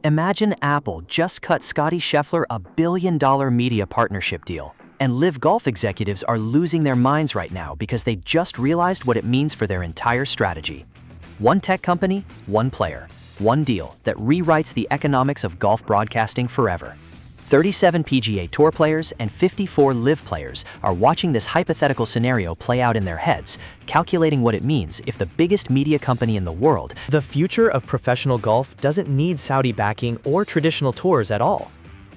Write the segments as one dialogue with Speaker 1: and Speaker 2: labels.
Speaker 1: Imagine Apple just cut Scottie Scheffler a billion-dollar media partnership deal, and LIV Golf executives are losing their minds right now because they just realized what it means for their entire strategy. One tech company, one player, one deal that rewrites the economics of golf broadcasting forever. 37 PGA Tour players and 54 LIV players are watching this hypothetical scenario play out in their heads, calculating what it means if the biggest media company in the world.
Speaker 2: The future of professional golf doesn't need Saudi backing or traditional tours at all.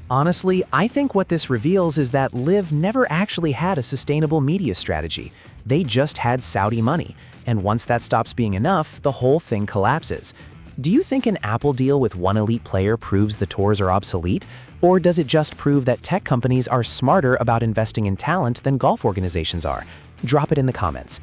Speaker 3: Honestly, I think what this reveals is that LIV never actually had a sustainable media strategy. They just had Saudi money, and once that stops being enough, the whole thing collapses. Do you think an Apple deal with one elite player proves the tours are obsolete? Or does it just prove that tech companies are smarter about investing in talent than golf organizations are? Drop it in the comments.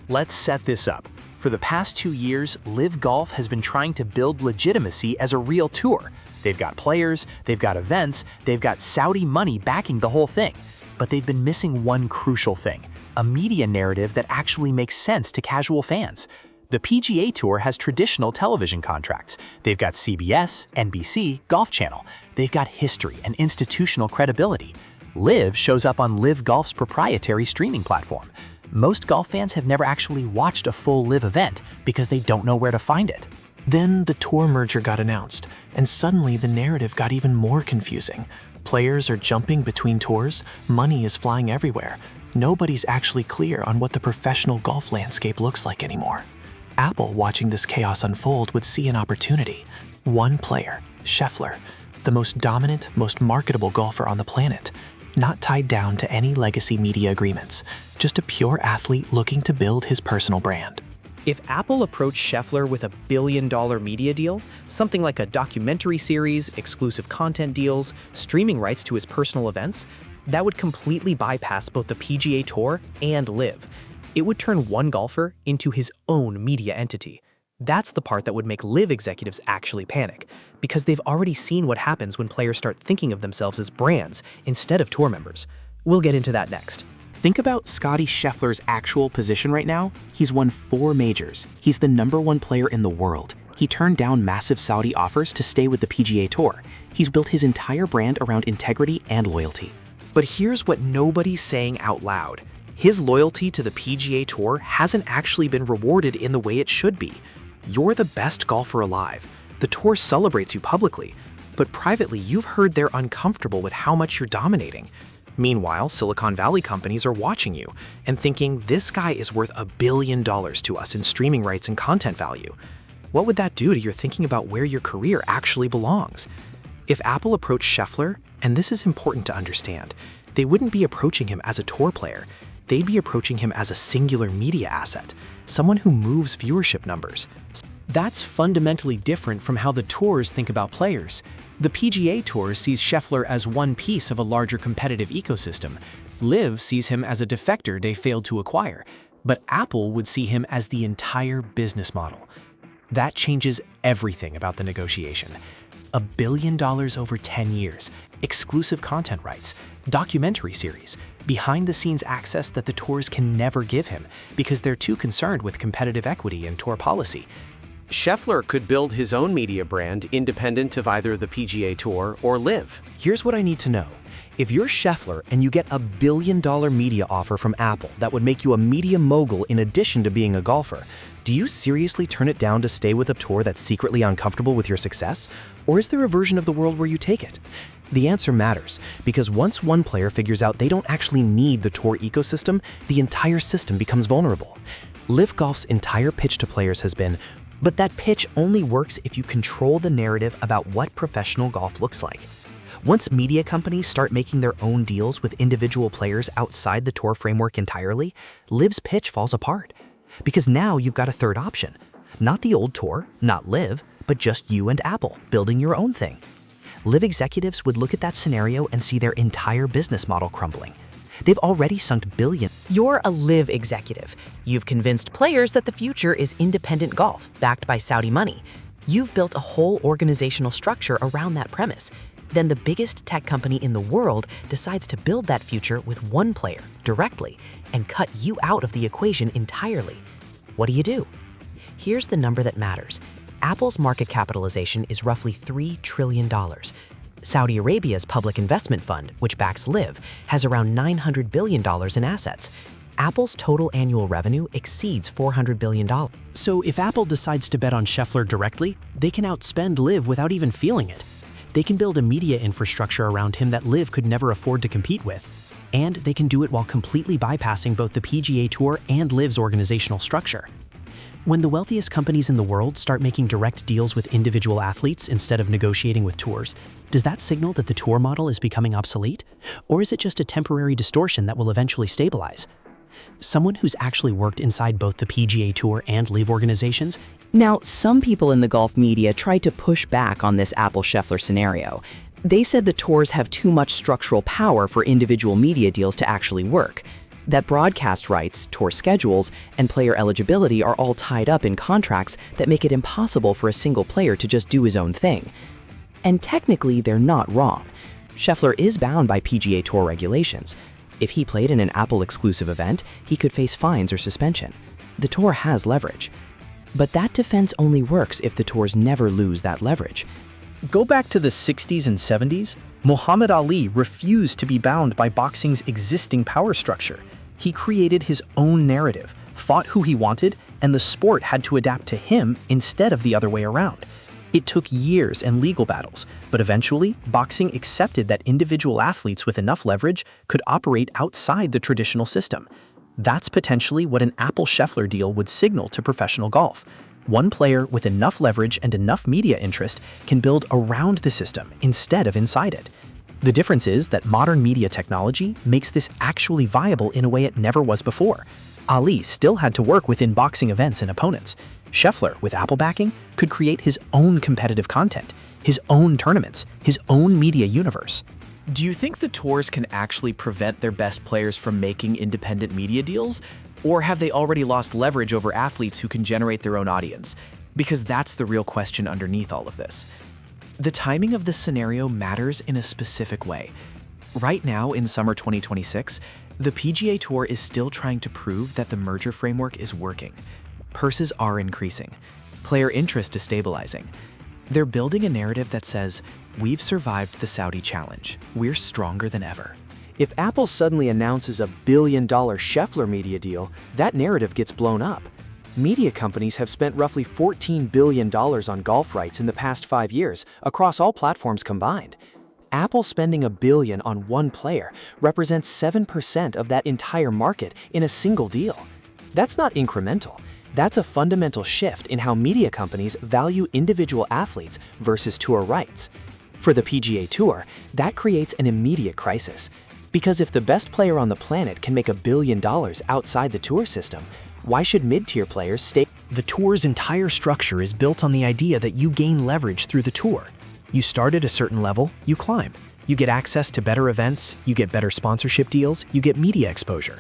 Speaker 4: Let's set this up. For the past 2 years, LIV Golf has been trying to build legitimacy as a real tour. They've got players, they've got events, they've got Saudi money backing the whole thing. But they've been missing one crucial thing, a media narrative that actually makes sense to casual fans. The PGA Tour has traditional television contracts. They've got CBS, NBC, Golf Channel. They've got history and institutional credibility. LIV shows up on LIV Golf's proprietary streaming platform. Most golf fans have never actually watched a full LIV event because they don't know where to find it.
Speaker 5: Then the tour merger got announced, and suddenly the narrative got even more confusing. Players are jumping between tours, money is flying everywhere. Nobody's actually clear on what the professional golf landscape looks like anymore. Apple, watching this chaos unfold, would see an opportunity. One player, Scheffler, the most dominant, most marketable golfer on the planet, not tied down to any legacy media agreements, just a pure athlete looking to build his personal brand.
Speaker 2: If Apple approached Scheffler with a billion-dollar media deal, something like a documentary series, exclusive content deals, streaming rights to his personal events, that would completely bypass both the PGA Tour and LIV. It would turn one golfer into his own media entity. That's the part that would make LIV executives actually panic, because they've already seen what happens when players start thinking of themselves as brands instead of tour members. We'll get into that next.
Speaker 3: Think about Scottie Scheffler's actual position right now. He's won 4 majors. He's the #1 player in the world. He turned down massive Saudi offers to stay with the PGA Tour. He's built his entire brand around integrity and loyalty.
Speaker 6: But here's what nobody's saying out loud. His loyalty to the PGA Tour hasn't actually been rewarded in the way it should be. You're the best golfer alive. The tour celebrates you publicly, but privately you've heard they're uncomfortable with how much you're dominating. Meanwhile, Silicon Valley companies are watching you and thinking this guy is worth $1 billion to us in streaming rights and content value. What would that do to your thinking about where your career actually belongs? If Apple approached Scheffler, and this is important to understand, they wouldn't be approaching him as a tour player. They'd be approaching him as a singular media asset, someone who moves viewership numbers.
Speaker 2: That's fundamentally different from how the tours think about players. The PGA Tour sees Scheffler as one piece of a larger competitive ecosystem. LIV sees him as a defector they failed to acquire, but Apple would see him as the entire business model. That changes everything about the negotiation. $1 billion over 10 years, exclusive content rights, documentary series, behind-the-scenes access that the tours can never give him because they're too concerned with competitive equity and tour policy.
Speaker 7: Scheffler could build his own media brand independent of either the PGA Tour or LIV.
Speaker 2: Here's what I need to know. If you're Scheffler and you get $1 billion media offer from Apple that would make you a media mogul in addition to being a golfer, do you seriously turn it down to stay with a tour that's secretly uncomfortable with your success? Or is there a version of the world where you take it? The answer matters, because once one player figures out they don't actually need the tour ecosystem, the entire system becomes vulnerable. LIV Golf's entire pitch to players has been, but that pitch only works if you control the narrative about what professional golf looks like. Once media companies start making their own deals with individual players outside the tour framework entirely, LIV's pitch falls apart. Because now you've got a third option. Not the old tour, not LIV, but just you and Apple building your own thing. LIV executives would look at that scenario and see their entire business model crumbling. They've already sunk billions.
Speaker 8: You're a LIV executive. You've convinced players that the future is independent golf, backed by Saudi money. You've built a whole organizational structure around that premise. Then the biggest tech company in the world decides to build that future with one player, directly, and cut you out of the equation entirely. What do? Here's the number that matters. Apple's market capitalization is roughly $3 trillion. Saudi Arabia's public investment fund, which backs LIV, has around $900 billion in assets. Apple's total annual revenue exceeds $400 billion.
Speaker 2: So if Apple decides to bet on Scheffler directly, they can outspend LIV without even feeling it. They can build a media infrastructure around him that LIV could never afford to compete with. And they can do it while completely bypassing both the PGA Tour and LIV's organizational structure. When the wealthiest companies in the world start making direct deals with individual athletes instead of negotiating with tours, does that signal that the tour model is becoming obsolete? Or is it just a temporary distortion that will eventually stabilize? Someone who's actually worked inside both the PGA Tour and LIV organizations.
Speaker 8: Now, some people in the golf media tried to push back on this Apple-Scheffler scenario. They said the tours have too much structural power for individual media deals to actually work, that broadcast rights, tour schedules, and player eligibility are all tied up in contracts that make it impossible for a single player to just do his own thing. And technically, they're not wrong. Scheffler is bound by PGA Tour regulations. If he played in an Apple-exclusive event, he could face fines or suspension. The tour has leverage. But that defense only works if the tours never lose that leverage.
Speaker 4: Go back to the 60s and 70s, Muhammad Ali refused to be bound by boxing's existing power structure. He created his own narrative, fought who he wanted, and the sport had to adapt to him instead of the other way around. It took years and legal battles, but eventually, boxing accepted that individual athletes with enough leverage could operate outside the traditional system. That's potentially what an Apple-Scheffler deal would signal to professional golf. One player with enough leverage and enough media interest can build around the system instead of inside it. The difference is that modern media technology makes this actually viable in a way it never was before. Ali still had to work within boxing events and opponents. Scheffler, with Apple backing, could create his own competitive content, his own tournaments, his own media universe.
Speaker 6: Do you think the tours can actually prevent their best players from making independent media deals? Or have they already lost leverage over athletes who can generate their own audience? Because that's the real question underneath all of this. The timing of this scenario matters in a specific way. Right now, in summer 2026, the PGA Tour is still trying to prove that the merger framework is working. Purses are increasing. Player interest is stabilizing. They're building a narrative that says, we've survived the Saudi challenge. We're stronger than ever.
Speaker 2: If Apple suddenly announces a billion-dollar Scheffler media deal, that narrative gets blown up. Media companies have spent roughly $14 billion on golf rights in the past 5 years, across all platforms combined. Apple spending $1 billion on one player represents 7% of that entire market in a single deal. That's not incremental. That's a fundamental shift in how media companies value individual athletes versus tour rights. For the PGA Tour, that creates an immediate crisis. Because if the best player on the planet can make $1 billion outside the tour system, why should mid-tier players stay? The tour's entire structure is built on the idea that you gain leverage through the tour. You start at a certain level, you climb. You get access to better events, you get better sponsorship deals, you get media exposure.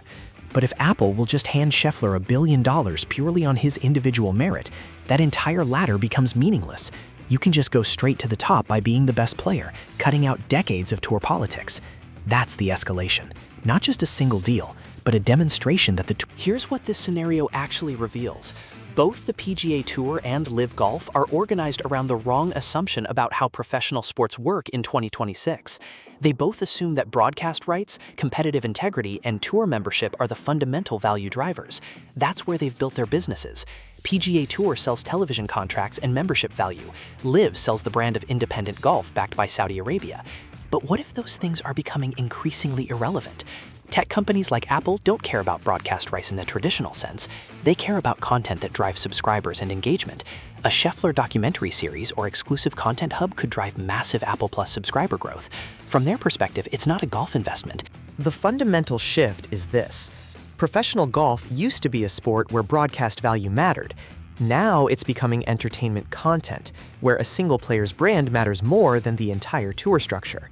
Speaker 2: But if Apple will just hand Scheffler $1 billion purely on his individual merit, that entire ladder becomes meaningless. You can just go straight to the top by being the best player, cutting out decades of tour politics. That's the escalation. Not just a single deal, but a demonstration that
Speaker 4: Here's what this scenario actually reveals. Both the PGA Tour and LIV Golf are organized around the wrong assumption about how professional sports work in 2026. They both assume that broadcast rights, competitive integrity, and tour membership are the fundamental value drivers. That's where they've built their businesses. PGA Tour sells television contracts and membership value. LIV sells the brand of independent golf backed by Saudi Arabia. But what if those things are becoming increasingly irrelevant? Tech companies like Apple don't care about broadcast rights in the traditional sense. They care about content that drives subscribers and engagement. A Scheffler documentary series or exclusive content hub could drive massive Apple Plus subscriber growth. From their perspective, it's not a golf investment.
Speaker 8: The fundamental shift is this. Professional golf used to be a sport where broadcast value mattered. Now it's becoming entertainment content, where a single player's brand matters more than the entire tour structure.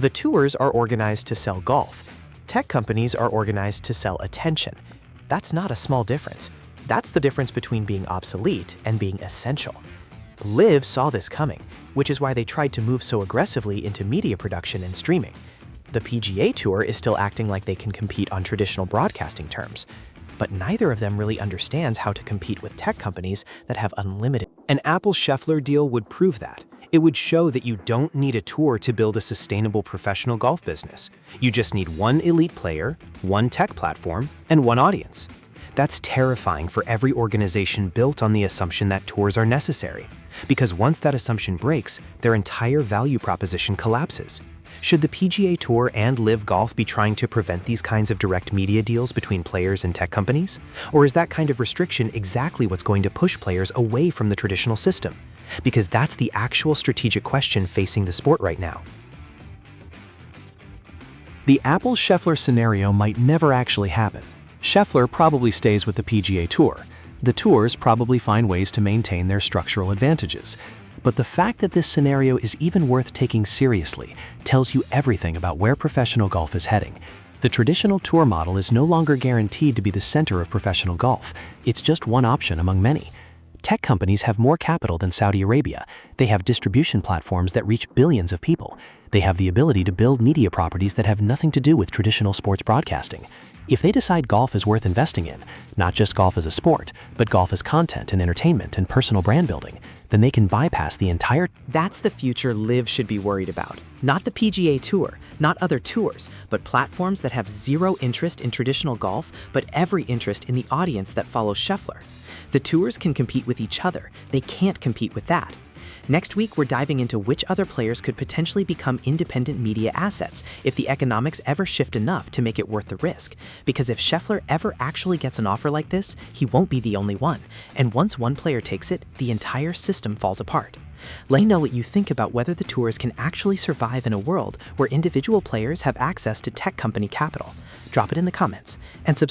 Speaker 8: The tours are organized to sell golf. Tech companies are organized to sell attention. That's not a small difference. That's the difference between being obsolete and being essential. LIV saw this coming, which is why they tried to move so aggressively into media production and streaming. The PGA Tour is still acting like they can compete on traditional broadcasting terms.
Speaker 3: but neither of them really understands how to compete with tech companies that have unlimited.
Speaker 2: An Apple-Scheffler deal would prove that. It would show that you don't need a tour to build a sustainable professional golf business. You just need one elite player, one tech platform, and one audience. That's terrifying for every organization built on the assumption that tours are necessary, because once that assumption breaks, their entire value proposition collapses. Should the PGA Tour and LIV Golf be trying to prevent these kinds of direct media deals between players and tech companies? Or is that kind of restriction exactly what's going to push players away from the traditional system? Because that's the actual strategic question facing the sport right now.
Speaker 3: The Apple-Scheffler scenario might never actually happen. Scheffler probably stays with the PGA Tour. The tours probably find ways to maintain their structural advantages. But the fact that this scenario is even worth taking seriously tells you everything about where professional golf is heading. The traditional tour model is no longer guaranteed to be the center of professional golf. It's just one option among many. Tech companies have more capital than Saudi Arabia. They have distribution platforms that reach billions of people. They have the ability to build media properties that have nothing to do with traditional sports broadcasting. If they decide golf is worth investing in, not just golf as a sport, but golf as content and entertainment and personal brand building, then they can bypass the entire. That's the future LIV should be worried about. Not the PGA Tour, not other tours, but platforms that have zero interest in traditional golf, but every interest in the audience that follows Scheffler. The tours can compete with each other. They can't compete with that. Next week, we're diving into which other players could potentially become independent media assets if the economics ever shift enough to make it worth the risk. Because if Scheffler ever actually gets an offer like this, he won't be the only one. And once one player takes it, the entire system falls apart. Let me know what you think about whether the tours can actually survive in a world where individual players have access to tech company capital. Drop it in the comments and subscribe.